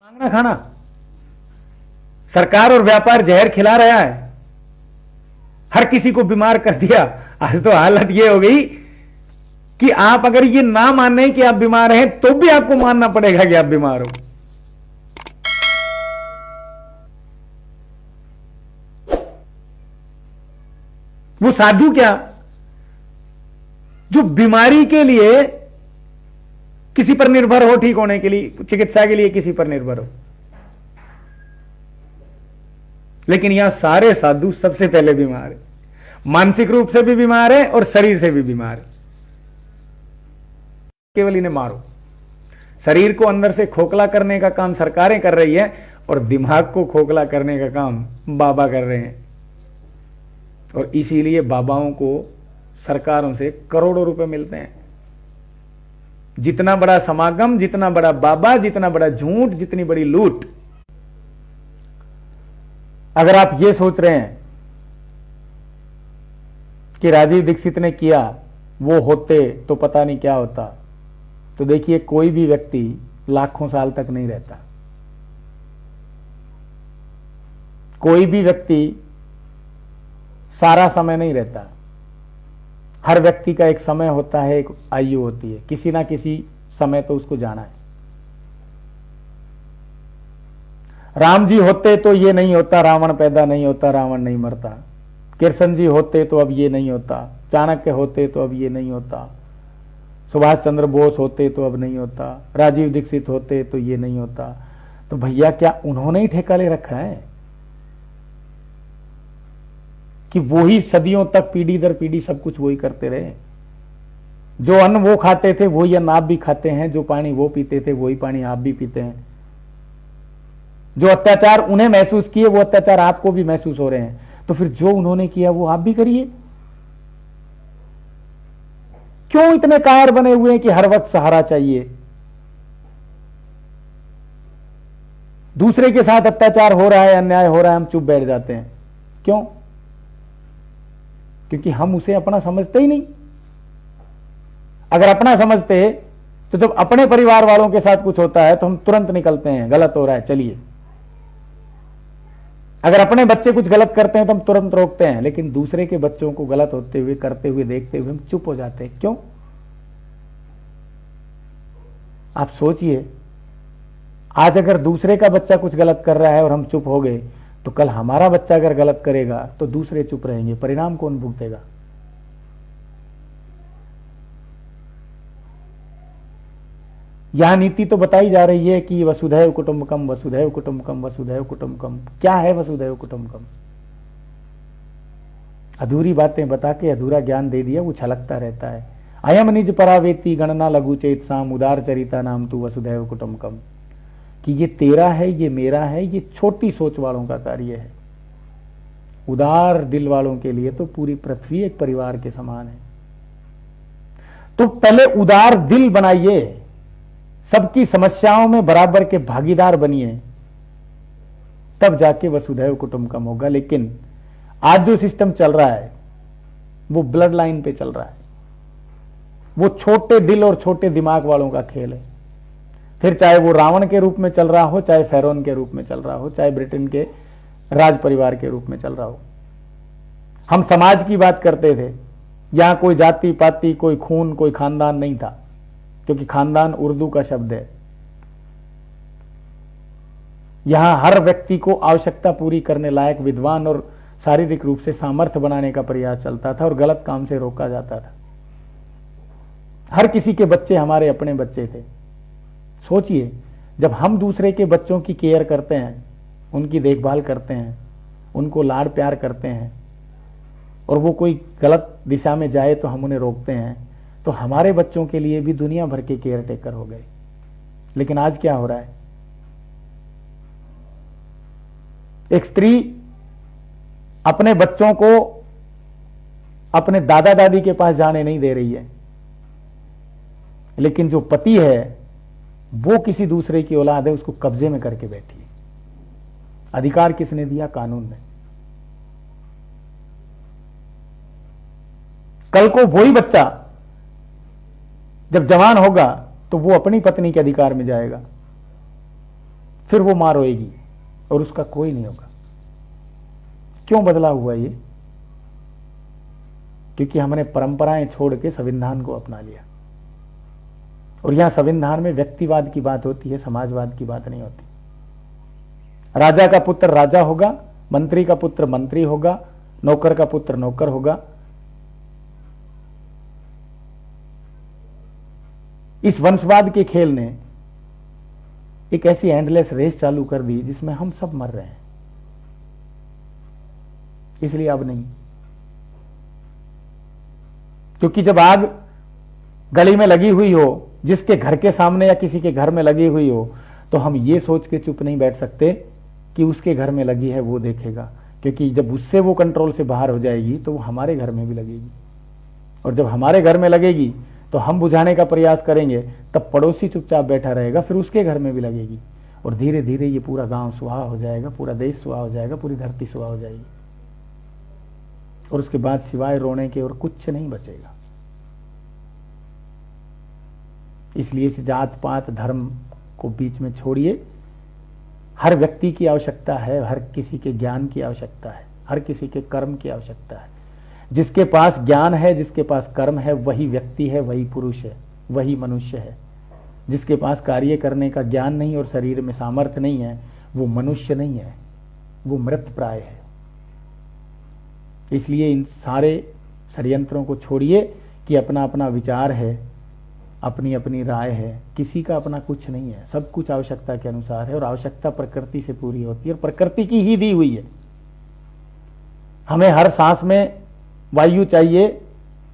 मांगना खाना, सरकार और व्यापार जहर खिला रहा है, हर किसी को बीमार कर दिया। आज तो हालत ये हो गई कि आप अगर ये ना माने कि आप बीमार हैं तो भी आपको मानना पड़ेगा कि आप बीमार हो। वो साधु क्या जो बीमारी के लिए किसी पर निर्भर हो, ठीक होने के लिए, चिकित्सा के लिए किसी पर निर्भर हो। लेकिन यहां सारे साधु सबसे पहले बीमार है, मानसिक रूप से भी बीमार है और शरीर से भी बीमार है। केवल इन्हें मारो। शरीर को अंदर से खोखला करने का काम सरकारें कर रही है और दिमाग को खोखला करने का काम बाबा कर रहे हैं। और इसीलिए बाबाओं को सरकारों से करोड़ों रुपए मिलते हैं। जितना बड़ा समागम, जितना बड़ा बाबा, जितना बड़ा झूठ, जितनी बड़ी लूट। अगर आप ये सोच रहे हैं कि राजीव दीक्षित ने किया, वो होते तो पता नहीं क्या होता, तो देखिए कोई भी व्यक्ति लाखों साल तक नहीं रहता। कोई भी व्यक्ति सारा समय नहीं रहता। हर व्यक्ति का एक समय होता है, एक आयु होती है, किसी ना किसी समय तो उसको जाना है। राम जी होते तो ये नहीं होता, रावण पैदा नहीं होता, रावण नहीं मरता। कृष्ण जी होते तो अब ये नहीं होता, चाणक्य होते तो अब ये नहीं होता, सुभाष चंद्र बोस होते तो अब नहीं होता, राजीव दीक्षित होते तो ये नहीं होता। तो भैया क्या उन्होंने ही ठेका ले रखा है कि वही सदियों तक पीढ़ी दर पीढ़ी सब कुछ वही करते रहे? जो अन्न वो खाते थे वही अन्न आप भी खाते हैं, जो पानी वो पीते थे वही पानी आप भी पीते हैं। जो अत्याचार उन्हें महसूस किए वो अत्याचार आपको भी महसूस हो रहे हैं। तो फिर जो उन्होंने किया वो आप भी करिए। क्यों इतने कायर बने हुए हैं कि हर वक्त सहारा चाहिए? दूसरे के साथ अत्याचार हो रहा है, अन्याय हो रहा है, हम चुप बैठ जाते हैं। क्यों? क्योंकि हम उसे अपना समझते ही नहीं। अगर अपना समझते तो जब अपने परिवार वालों के साथ कुछ होता है तो हम तुरंत निकलते हैं, गलत हो रहा है चलिए। अगर अपने बच्चे कुछ गलत करते हैं तो हम तुरंत रोकते हैं। लेकिन दूसरे के बच्चों को गलत होते हुए, करते हुए देखते हुए हम चुप हो जाते हैं। क्यों? आप सोचिए, आज अगर दूसरे का बच्चा कुछ गलत कर रहा है और हम चुप हो गए, तो कल हमारा बच्चा अगर गलत करेगा तो दूसरे चुप रहेंगे। परिणाम कौन भुगतेगा? यहां नीति तो बताई जा रही है कि वसुधैव कुटुंबकम, वसुधैव कुटुंबकम, वसुधैव कुटुंबकम। क्या है वसुधैव कुटुंबकम? अधूरी बातें बता के अधूरा ज्ञान दे दिया, वो छलकता रहता है। अयम निज परावेती गणना लघु चेत साम उदार चरिता नाम तू वसुधैव कुटुंबकम। कि ये तेरा है, ये मेरा है, ये छोटी सोच वालों का कार्य है। उदार दिल वालों के लिए तो पूरी पृथ्वी एक परिवार के समान है। तो पहले उदार दिल बनाइए, सबकी समस्याओं में बराबर के भागीदार बनिए, तब जाके वसुधैव कुटुंबकम होगा। लेकिन आज जो सिस्टम चल रहा है वो ब्लड लाइन पे चल रहा है। वो छोटे दिल और छोटे दिमाग वालों का खेल है। फिर चाहे वो रावण के रूप में चल रहा हो, चाहे फेरोन के रूप में चल रहा हो, चाहे ब्रिटेन के राज परिवार के रूप में चल रहा हो। हम समाज की बात करते थे, यहां कोई जाति पाति, कोई खून, कोई खानदान नहीं था, क्योंकि खानदान उर्दू का शब्द है। यहां हर व्यक्ति को आवश्यकता पूरी करने लायक विद्वान और शारीरिक रूप से सामर्थ्य बनाने का प्रयास चलता था और गलत काम से रोका जाता था। हर किसी के बच्चे हमारे अपने बच्चे थे। सोचिए, जब हम दूसरे के बच्चों की केयर करते हैं, उनकी देखभाल करते हैं, उनको लाड प्यार करते हैं, और वो कोई गलत दिशा में जाए तो हम उन्हें रोकते हैं, तो हमारे बच्चों के लिए भी दुनिया भर के केयर टेकर हो गए। लेकिन आज क्या हो रहा है? एक स्त्री अपने बच्चों को अपने दादा दादी के पास जाने नहीं दे रही है, लेकिन जो पति है वो किसी दूसरे की औलाद है, उसको कब्जे में करके बैठी है। अधिकार किसने दिया? कानून ने। कल को वही बच्चा जब जवान होगा तो वो अपनी पत्नी के अधिकार में जाएगा। फिर वो माँ रोएगी और उसका कोई नहीं होगा। क्यों बदला हुआ ये? क्योंकि हमने परंपराएं छोड़ के संविधान को अपना लिया। और यहां संविधान में व्यक्तिवाद की बात होती है, समाजवाद की बात नहीं होती। राजा का पुत्र राजा होगा, मंत्री का पुत्र मंत्री होगा, नौकर का पुत्र नौकर होगा। इस वंशवाद के खेल ने एक ऐसी एंडलेस रेस चालू कर दी जिसमें हम सब मर रहे हैं। इसलिए अब नहीं, क्योंकि जब आग गली में लगी हुई हो, जिसके घर के सामने या किसी के घर में लगी हुई हो, तो हम ये सोच के चुप नहीं बैठ सकते कि उसके घर में लगी है वो देखेगा, क्योंकि जब उससे वो कंट्रोल से बाहर हो जाएगी तो वो हमारे घर में भी लगेगी। और जब हमारे घर में लगेगी तो हम बुझाने का प्रयास करेंगे, तब पड़ोसी चुपचाप बैठा रहेगा, फिर उसके घर में भी लगेगी। और धीरे धीरे ये पूरा गांव सुहा हो जाएगा, पूरा देश सुहा हो जाएगा, पूरी धरती सुहा हो जाएगी। और उसके बाद सिवाय रोने के और कुछ नहीं बचेगा। इसलिए इस जात पात धर्म को बीच में छोड़िए। हर व्यक्ति की आवश्यकता है, हर किसी के ज्ञान की आवश्यकता है, हर किसी के कर्म की आवश्यकता है। जिसके पास ज्ञान है, जिसके पास कर्म है, वही व्यक्ति है, वही पुरुष है, वही मनुष्य है। जिसके पास कार्य करने का ज्ञान नहीं और शरीर में सामर्थ्य नहीं है, वो मनुष्य नहीं है, वो मृत प्राय है। इसलिए इन सारे षड्यंत्रों को छोड़िए कि अपना अपना विचार है, अपनी अपनी राय है, किसी का अपना कुछ नहीं है। सब कुछ आवश्यकता के अनुसार है और आवश्यकता प्रकृति से पूरी होती है और प्रकृति की ही दी हुई है। हमें हर सांस में वायु चाहिए,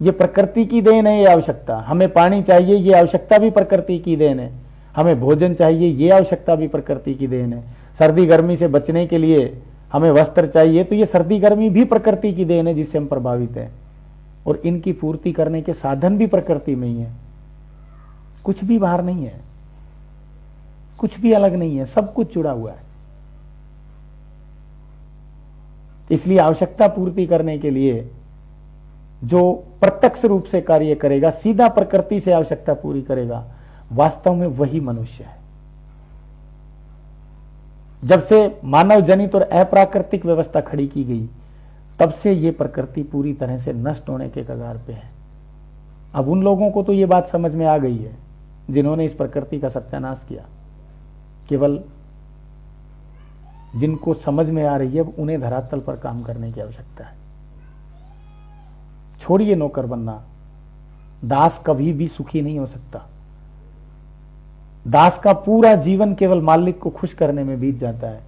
ये प्रकृति की देन है। ये आवश्यकता, हमें पानी चाहिए, ये आवश्यकता भी प्रकृति की देन है। हमें भोजन चाहिए, ये आवश्यकता भी प्रकृति की देन है। सर्दी गर्मी से बचने के लिए हमें वस्त्र चाहिए, तो ये सर्दी गर्मी भी प्रकृति की देन है जिससे हम प्रभावित हैं। और इनकी पूर्ति करने के साधन भी प्रकृति में ही है। कुछ भी बाहर नहीं है, कुछ भी अलग नहीं है, सब कुछ जुड़ा हुआ है। इसलिए आवश्यकता पूर्ति करने के लिए जो प्रत्यक्ष रूप से कार्य करेगा, सीधा प्रकृति से आवश्यकता पूरी करेगा, वास्तव में वही मनुष्य है। जब से मानव जनित और अप्राकृतिक व्यवस्था खड़ी की गई, तब से ये प्रकृति पूरी तरह से नष्ट होने के कगार पे है। अब उन लोगों को तो ये बात समझ में आ गई है जिन्होंने इस प्रकृति का सत्यानाश किया। केवल जिनको समझ में आ रही है, अब उन्हें धरातल पर काम करने की आवश्यकता है। छोड़िए नौकर बनना। दास कभी भी सुखी नहीं हो सकता। दास का पूरा जीवन केवल मालिक को खुश करने में बीत जाता है।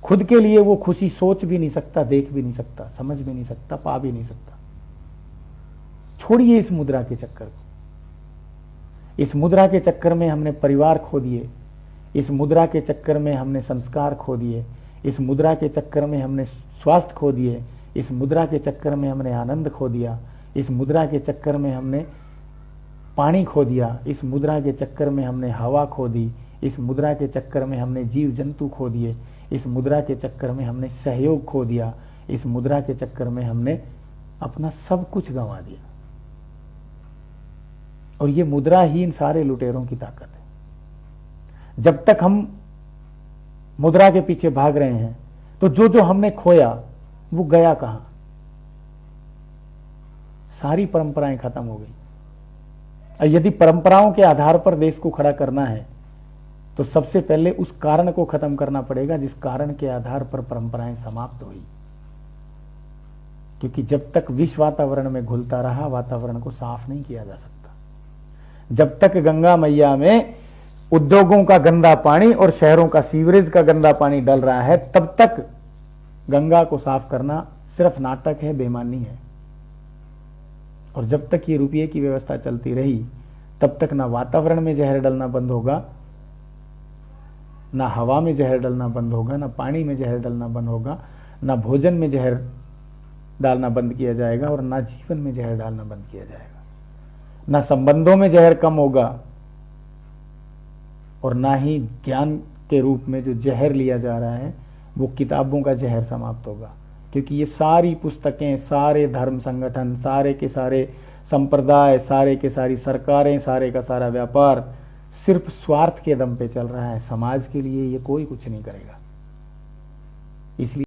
खुद के लिए वो खुशी सोच भी नहीं सकता, देख भी नहीं सकता, समझ भी नहीं सकता, पा भी नहीं सकता। छोड़िए इस मुद्रा के चक्कर को। इस मुद्रा के चक्कर में हमने परिवार खो दिए, इस मुद्रा के चक्कर में हमने संस्कार खो दिए, इस मुद्रा के चक्कर में हमने स्वास्थ्य खो दिए, इस मुद्रा के चक्कर में हमने आनंद खो दिया, इस मुद्रा के चक्कर में हमने पानी खो दिया, इस मुद्रा के चक्कर में हमने हवा खो दी, इस मुद्रा के चक्कर में हमने जीव जंतु खो दिए, इस मुद्रा के चक्कर में हमने सहयोग खो दिया, इस मुद्रा के चक्कर में हमने अपना सब कुछ गंवा दिया। और ये मुद्रा ही इन सारे लुटेरों की ताकत है। जब तक हम मुद्रा के पीछे भाग रहे हैं, तो जो जो हमने खोया वो गया कहां? सारी परंपराएं खत्म हो गई। और यदि परंपराओं के आधार पर देश को खड़ा करना है, तो सबसे पहले उस कारण को खत्म करना पड़ेगा जिस कारण के आधार पर परंपराएं समाप्त हुई। क्योंकि जब तक विष वातावरण में घुलता रहा, वातावरण को साफ नहीं किया जा सकता। जब तक गंगा मैया में उद्योगों का गंदा पानी और शहरों का सीवरेज का गंदा पानी डल रहा है, तब तक गंगा को साफ करना सिर्फ नाटक है, बेईमानी है। और जब तक ये रुपये की व्यवस्था चलती रही, तब तक ना वातावरण में जहर डलना बंद होगा, ना हवा में जहर डलना बंद होगा, ना पानी में जहर डलना बंद होगा, ना भोजन में जहर डालना बंद किया जाएगा, और ना जीवन में जहर डालना बंद किया जाएगा। ना संबंधों में जहर कम होगा, और ना ही ज्ञान के रूप में जो जहर लिया जा रहा है वो किताबों का जहर समाप्त होगा। क्योंकि ये सारी पुस्तकें, सारे धर्म संगठन, सारे के सारे संप्रदाय, सारे के सारी सरकारें, सारे का सारा व्यापार सिर्फ स्वार्थ के दम पे चल रहा है, समाज के लिए ये कोई कुछ नहीं करेगा। इसलिए